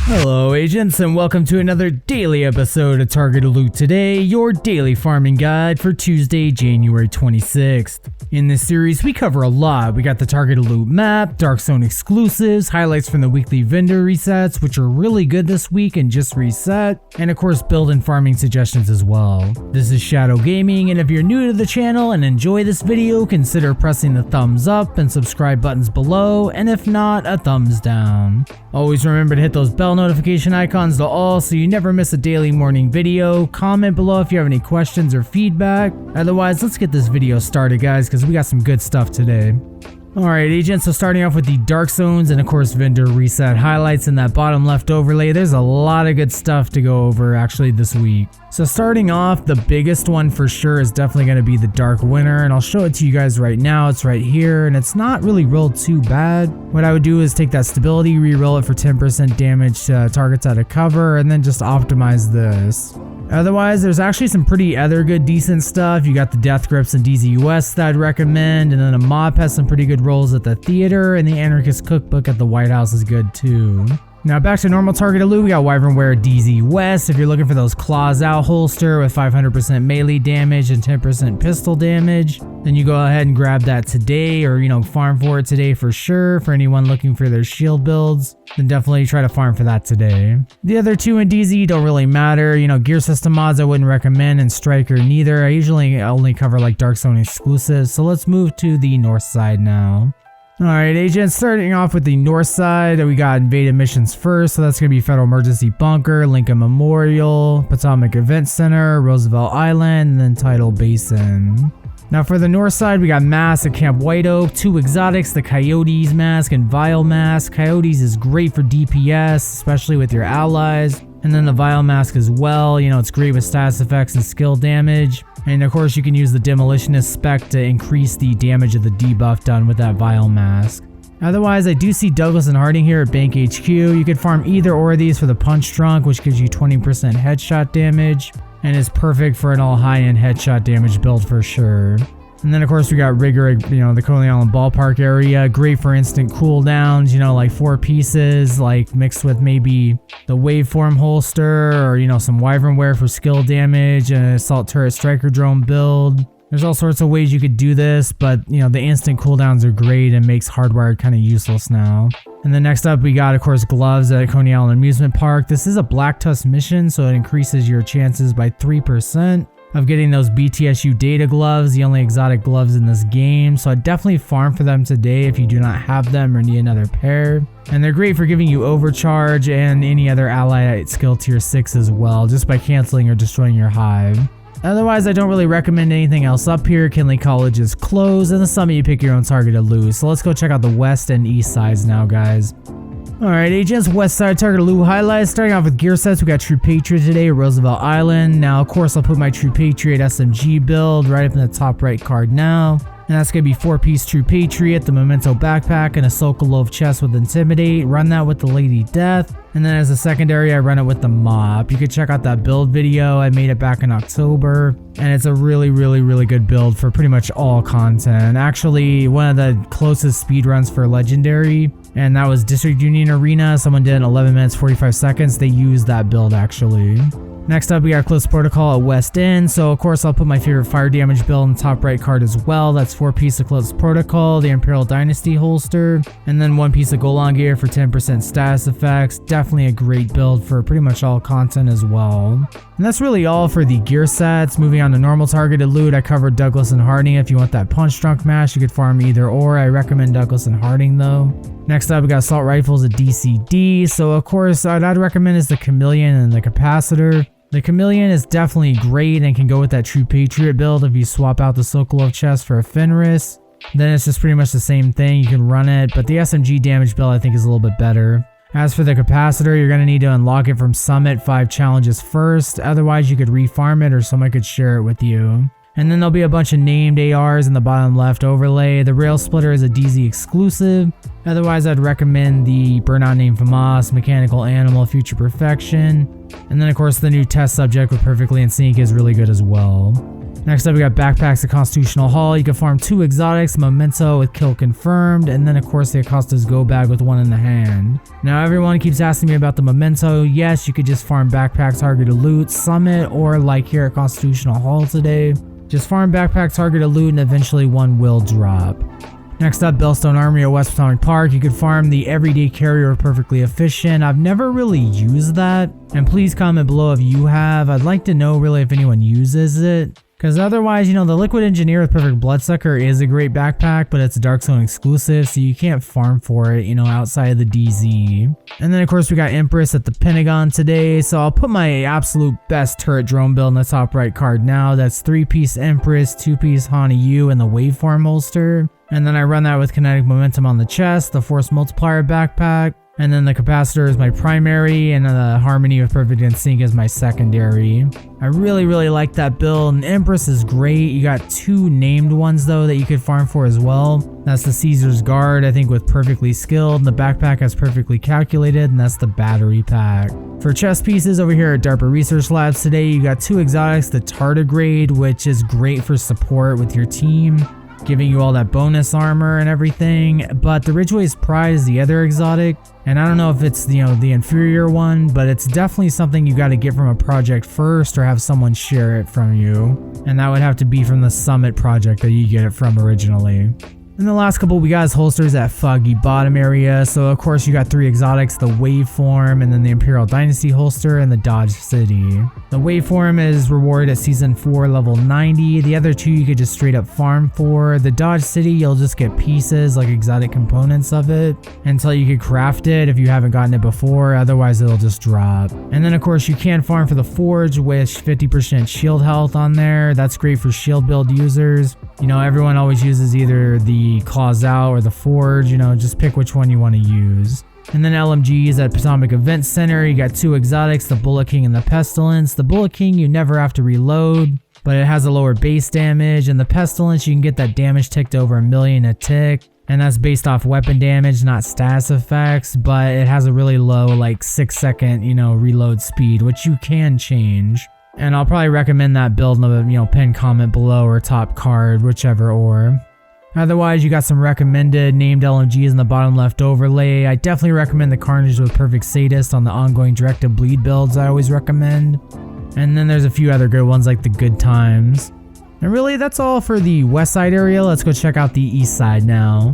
Hello agents, and welcome to another daily episode of Targeted Loot Today, your daily farming guide for Tuesday, January 26th. In this series, we cover a lot. We got the Targeted Loot map, Dark Zone exclusives, highlights from the weekly vendor resets, which are really good this week and just reset, and of course build and farming suggestions as well. This is Shadow Gaming, and if you're new to the channel and enjoy this video, consider pressing the thumbs up and subscribe buttons below, and if not, a thumbs down. Always remember to hit those bell notification icons to all so you never miss a daily morning video. Comment below if you have any questions or feedback. Otherwise, let's get this video started, guys, because we got some good stuff today. Alright agents, so starting off with the Dark Zones and of course vendor reset highlights in that bottom left overlay. There's a lot of good stuff to go over actually this week. So starting off, the biggest one for sure is definitely going to be the Dark Winter, and I'll show it to you guys right now. It's right here, and it's not really rolled too bad. What I would do is take that stability, re-roll it for 10% damage to targets out of cover, and then just optimize this. Otherwise, there's actually some pretty other good decent stuff. You got the Death Grips and DZUS that I'd recommend, and then a Mop has some pretty good rolls at the theater, and the Anarchist Cookbook at the White House is good too. Now back to normal targeted loot, we got Wyvernware DZ West. If you're looking for those claws out holster with 500% melee damage and 10% pistol damage, then you go ahead and grab that today, or farm for it today for sure. For anyone looking for their shield builds, then definitely try to farm for that today. The other two in DZ don't really matter. Gear system mods I wouldn't recommend, and Striker neither. I usually only cover like Dark Zone exclusives. So let's move to the north side now. Alright agents, starting off with the north side, we got invaded missions first, so that's going to be Federal Emergency Bunker, Lincoln Memorial, Potomac Event Center, Roosevelt Island, and then Tidal Basin. Now for the north side, we got Mask at Camp White Oak, two exotics, the Coyotes Mask and Vile Mask. Coyotes is great for DPS, especially with your allies, and then the Vile Mask as well. It's great with status effects and skill damage. And of course you can use the Demolitionist spec to increase the damage of the debuff done with that Vile Mask. Otherwise, I do see Douglas and Harding here at Bank HQ. You could farm either or of these for the Punch Drunk, which gives you 20% headshot damage, and is perfect for an all high-end headshot damage build for sure. And then of course we got Rigor, the Coney Island Ballpark area, great for instant cooldowns, like 4 pieces, like mixed with maybe the Waveform holster, or some Wyvernware for skill damage, and an Assault Turret Striker Drone build. There's all sorts of ways you could do this, but the instant cooldowns are great and makes Hardwired kind of useless now. And then next up we got of course gloves at Coney Island Amusement Park. This is a Black Tusk mission, so it increases your chances by 3% of getting those BTSU data gloves, the only exotic gloves in this game. So I'd definitely farm for them today if you do not have them or need another pair. And they're great for giving you overcharge and any other ally at skill tier 6 as well, just by canceling or destroying your hive. Otherwise, I don't really recommend anything else up here. Kinley College is closed, and the summit you pick your own targeted loot. So let's go check out the west and east sides now, guys. Alright agents, west side targeted loot highlights. Starting off with gear sets, we got True Patriot today, Roosevelt Island. Now of course I'll put my True Patriot SMG build right up in the top right card now. And that's going to be 4-piece True Patriot, the Memento backpack, and a Sokolov chest with Intimidate. Run that with the Lady Death. And then as a secondary, I run it with the Mop. You can check out that build video. I made it back in October. And it's a really good build for pretty much all content. Actually, one of the closest speedruns for Legendary, and that was District Union Arena. Someone did in 11 minutes 45 seconds. They used that build actually. Next up, we got Eclipse Protocol at West End. So of course I'll put my favorite fire damage build in the top right card as well. That's 4-piece Eclipse Protocol, the Imperial Dynasty holster, and then 1 piece of Golan gear for 10% status effects. Definitely a great build for pretty much all content as well. And that's really all for the gear sets. Moving on to normal targeted loot, I covered Douglas and Harding. If you want that Punch Drunk mash, you could farm either or. I recommend Douglas and Harding though. Next up, we got Assault Rifles at DCD. So of course, what I'd recommend is the Chameleon and the Capacitor. The Chameleon is definitely great and can go with that True Patriot build if you swap out the Sokolov chest for a Fenris. Then it's just pretty much the same thing, you can run it, but the SMG damage build I think is a little bit better. As for the Capacitor, you're going to need to unlock it from Summit 5 challenges first, otherwise you could refarm it or someone could share it with you. And then there'll be a bunch of named ARs in the bottom left overlay. The Rail Splitter is a DZ exclusive. Otherwise, I'd recommend the Burnout Name FAMAS, Mechanical Animal, Future Perfection. And then of course the new Test Subject with Perfectly in Sync is really good as well. Next up, we got backpacks at Constitutional Hall. You can farm 2 exotics, Memento with kill confirmed, and then of course the Acosta's go bag with 1 in the hand. Now everyone keeps asking me about the Memento. Yes, you could just farm backpack targeted loot, summit, or like here at Constitutional Hall today. Just farm backpack targeted loot and eventually 1 will drop. Next up, Bellstone Armory at West Potomac Park. You could farm the everyday carrier perfectly efficient. I've never really used that, and please comment below if you have. I'd like to know really if anyone uses it. Because otherwise, the Liquid Engineer with Perfect Bloodsucker is a great backpack, but it's a Dark Zone exclusive, so you can't farm for it, outside of the DZ. And then of course we got Empress at the Pentagon today, so I'll put my absolute best turret drone build in the top right card now. That's 3-piece Empress, 2-piece Hana U, and the Waveform holster. And then I run that with Kinetic Momentum on the chest, the Force Multiplier backpack, and then the Capacitor is my primary, and the Harmony with Perfect Insync is my secondary. I really like that build, and Empress is great. You got 2 named ones though that you could farm for as well. That's the Caesar's Guard, I think with Perfectly Skilled, and the backpack has Perfectly Calculated, and that's the battery pack. For chest pieces over here at DARPA Research Labs today, you got 2 exotics, the Tardigrade, which is great for support with your team, giving you all that bonus armor and everything, but the Ridgeway's Pride is the other exotic, and I don't know if it's the inferior one, but it's definitely something you got to get from a project first or have someone share it from you, and that would have to be from the Summit project that you get it from originally. And the last couple we got is holsters at Foggy Bottom area. So of course you got 3 exotics, the Waveform, and then the Imperial Dynasty holster, and the Dodge City. The Waveform is rewarded at Season 4 level 90. The other 2 you could just straight up farm for. The Dodge City you'll just get pieces, like exotic components of it, until you can craft it if you haven't gotten it before, otherwise it'll just drop. And then of course you can farm for the Forge with 50% shield health on there. That's great for shield build users. Everyone always uses either the Claws Out or the Forge, just pick which one you want to use. And then LMGs at Potomac Event Center, you got 2 exotics, the Bullet King and the Pestilence. The Bullet King you never have to reload, but it has a lower base damage, and the Pestilence you can get that damage ticked over 1 million a tick, and that's based off weapon damage, not status effects, but it has a really low 6-second reload speed, which you can change. And I'll probably recommend that build in the pin comment below or top card, whichever or. Otherwise, you got some recommended named LMGs in the bottom left overlay. I definitely recommend the Carnage with Perfect Sadist on the ongoing directed bleed builds I always recommend. And then there's a few other good ones like the Good Times. And really, that's all for the west side area. Let's go check out the east side now.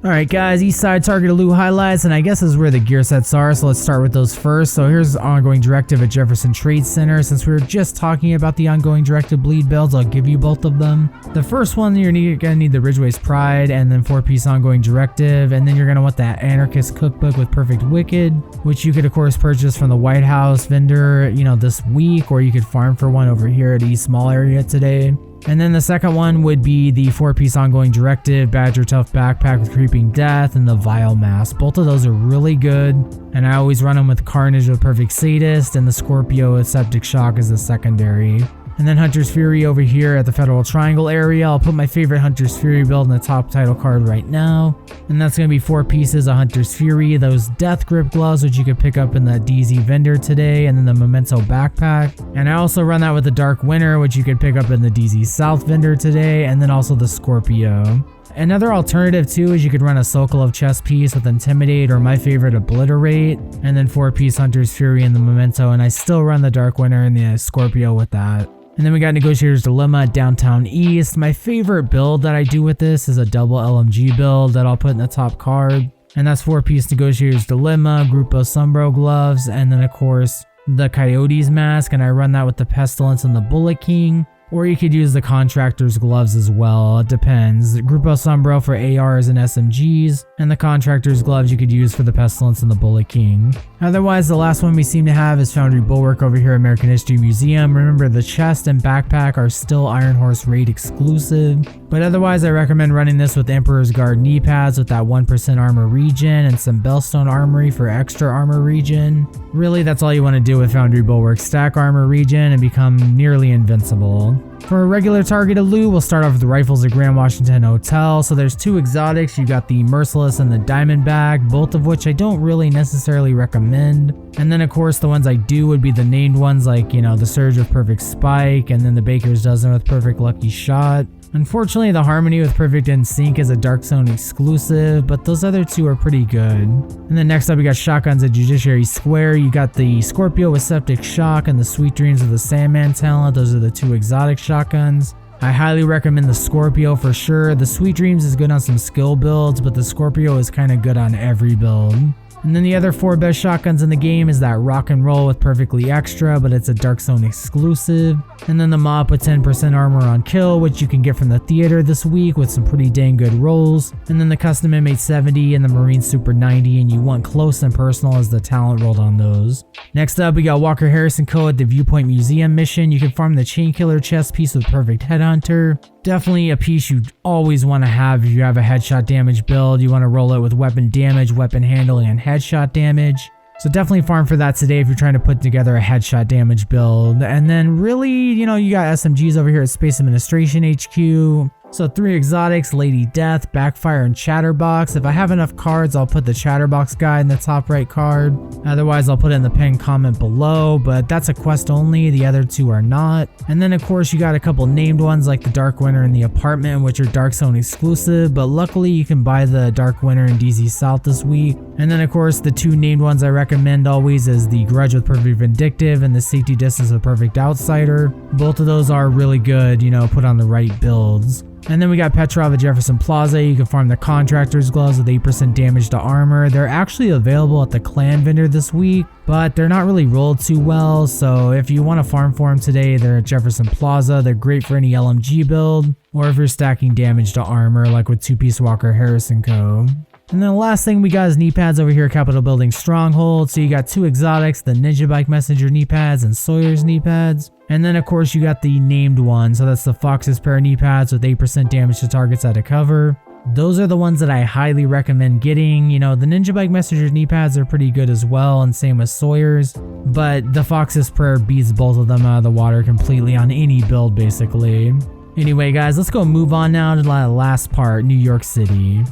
Alright guys, east side targeted loot highlights, and I guess is where the gear sets are, so let's start with those first. So here's the ongoing directive at Jefferson Trade Center. Since we were just talking about the ongoing directive bleed builds, I'll give you both of them. The first one, you're gonna need the Ridgeway's Pride, and then 4-piece ongoing directive, and then you're gonna want that Anarchist Cookbook with Perfect Wicked, which you could of course purchase from the White House vendor, this week, or you could farm for one over here at East Mall area today. And then the second one would be the 4-piece ongoing directive, Badger Tough Backpack with Creeping Death, and the Vile Mask. Both of those are really good, and I always run them with Carnage with Perfect Sadist, and the Scorpio with Septic Shock as the secondary. And then Hunter's Fury over here at the Federal Triangle area. I'll put my favorite Hunter's Fury build in the top title card right now. And that's going to be 4 pieces of Hunter's Fury, those Death Grip gloves, which you could pick up in the DZ vendor today, and then the Memento backpack. And I also run that with the Dark Winter, which you could pick up in the DZ South vendor today, and then also the Scorpio. Another alternative too is you could run a Sokolov chest piece with Intimidate, or my favorite Obliterate, and then 4-piece Hunter's Fury and the Memento, and I still run the Dark Winter and the Scorpio with that. And then we got Negotiator's Dilemma at Downtown East. My favorite build that I do with this is a double LMG build that I'll put in the top card. And that's 4-piece Negotiator's Dilemma, Grupo Sombro gloves, and then of course the Coyote's mask, and I run that with the Pestilence and the Bullet King. Or you could use the Contractor's gloves as well, it depends. Grupo Sombro for ARs and SMGs, and the Contractor's gloves you could use for the Pestilence and the Bullet King. Otherwise, the last one we seem to have is Foundry Bulwark over here at American History Museum. Remember, the chest and backpack are still Iron Horse raid exclusive, but otherwise I recommend running this with Emperor's Guard knee pads with that 1% armor regen and some Bellstone Armory for extra armor regen. Really, that's all you want to do with Foundry Bulwark. Stack armor regen and become nearly invincible. For a regular targeted loot, we'll start off with the rifles at Grand Washington Hotel. So there's 2 exotics. You got the Merciless and the Diamondback, both of which I don't really necessarily recommend. And then of course the ones I do would be the named ones like, you know, the Surge with Perfect Spike and then the Baker's Dozen with Perfect Lucky Shot. Unfortunately, the Harmony with Perfect In Sync is a Dark Zone exclusive, but those other 2 are pretty good. And then next up we got shotguns at Judiciary Square. You got the Scorpio with Septic Shock and the Sweet Dreams with the Sandman talent. Those are the 2 exotic shotguns. I highly recommend the Scorpio for sure. The Sweet Dreams is good on some skill builds, but the Scorpio is kind of good on every build. And then the other 4 best shotguns in the game is that Rock and Roll with Perfectly Extra, but it's a Dark Zone exclusive. And then the Mop with 10% armor on kill, which you can get from the theater this week with some pretty dang good rolls. And then the Custom Inmate 70 and the Marine Super 90, and you want Close and Personal as the talent rolled on those. Next up, we got Walker Harrison Co. at the Viewpoint Museum mission. You can farm the Chainkiller chest piece with Perfect Headhunter. Definitely a piece you always want to have if you have a headshot damage build. You want to roll it with weapon damage, weapon handling, and headshot damage. So definitely farm for that today if you're trying to put together a headshot damage build. And then really, you know, you got SMGs over here at Space Administration HQ. So 3 exotics, Lady Death, Backfire, and Chatterbox. If I have enough cards, I'll put the Chatterbox guy in the top right card. Otherwise, I'll put it in the pinned comment below, but that's a quest only. The other 2 are not. And then of course, you got a couple named ones like the Dark Winter and the Apartment, which are Dark Zone exclusive, but luckily you can buy the Dark Winter in DZ South this week. And then of course, the 2 named ones I recommend always is the Grudge with Perfect Vindictive and the Safety Distance with Perfect Outsider. Both of those are really good, you know, put on the right builds. And then we got Petrov at Jefferson Plaza. You can farm the Contractor's Gloves with 8% damage to armor. They're actually available at the Clan vendor this week, but they're not really rolled too well. So if you want to farm for them today, they're at Jefferson Plaza. They're great for any LMG build, or if you're stacking damage to armor like with 2-piece Walker Harrison Co. And then the last thing we got is knee pads over here at Capitol Building Stronghold. So you got 2 exotics, the Ninja Bike Messenger knee pads and Sawyer's knee pads. And then of course you got the named one. So that's the Fox's pair of knee pads with 8% damage to targets out of cover. Those are the ones that I highly recommend getting. You know, the Ninja Bike Messenger knee pads are pretty good as well, and same with Sawyer's. But the Fox's Prayer beats both of them out of the water completely on any build basically. Anyway guys, let's go move on now to the last part, New York City.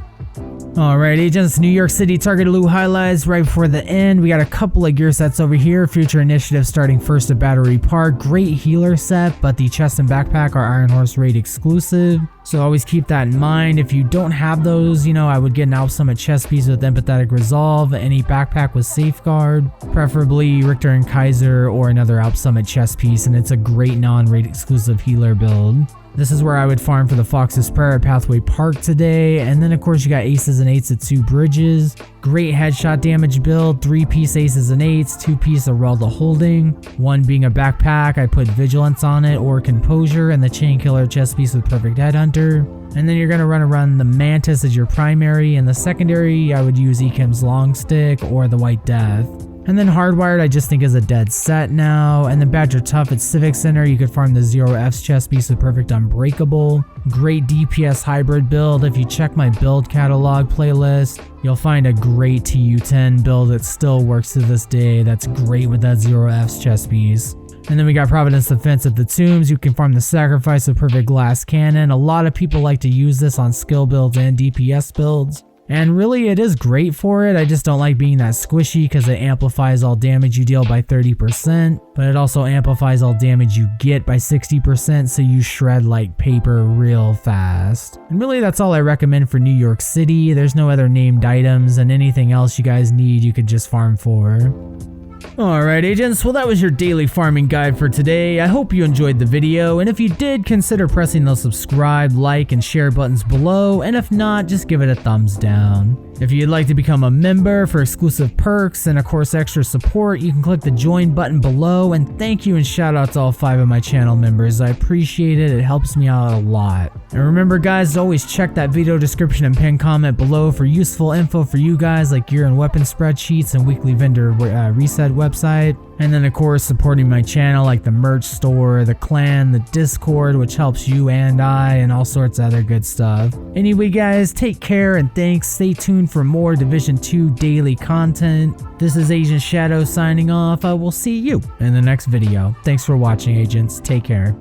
Alright agents, New York City targeted loot highlights right before the end. We got a couple of gear sets over here. Future Initiative starting first at Battery Park. Great healer set, but the chest and backpack are Iron Horse Raid exclusive. So always keep that in mind. If you don't have those, you know, I would get an Alp Summit chest piece with Empathetic Resolve, any backpack with Safeguard, preferably Richter and Kaiser or another Alp Summit chest piece, and it's a great non-raid exclusive healer build. This is where I would farm for the Fox's Prayer at Pathway Park today. And then of course you got Aces and Eights at 2 Bridges. Great headshot damage build, 3-piece Aces and Eights, 2-piece Arelda Holding. 1 being a backpack, I put Vigilance on it or Composure, and the Chainkiller chest piece with Perfect Headhunter. And then you're going to run the Mantis as your primary, and the secondary I would use Ekim's Long Stick or the White Death. And then Hardwired I just think is a dead set now. And then Badger Tough at Civic Center, you could farm the Zero F's chest piece with Perfect Unbreakable. Great DPS hybrid build. If you check my build catalog playlist, you'll find a great TU10 build that still works to this day. That's great with that Zero F's chest piece. And then we got Providence Defense at the Tombs. You can farm the Sacrifice with Perfect Glass Cannon. A lot of people like to use this on skill builds and DPS builds. And really it is great for it. I just don't like being that squishy because it amplifies all damage you deal by 30%, but it also amplifies all damage you get by 60%, so you shred like paper real fast. And really that's all I recommend for New York City. There's no other named items, and anything else you guys need you could just farm for. Alright agents, well that was your daily farming guide for today. I hope you enjoyed the video, and if you did, consider pressing those subscribe, like, and share buttons below, and if not, just give it a thumbs down. If you'd like to become a member for exclusive perks and of course extra support, you can click the join button below, and thank you and shout out to all 5 of my channel members. I appreciate it, it helps me out a lot. And remember guys, to always check that video description and pinned comment below for useful info for you guys like gear and weapon spreadsheets and weekly vendor reset website. And then of course supporting my channel like the merch store, the clan, the Discord, which helps you and I, and all sorts of other good stuff. Anyway guys, take care and thanks. Stay tuned for more Division 2 daily content. This is Agent Shadow signing off. I will see you in the next video. Thanks for watching agents. Take care.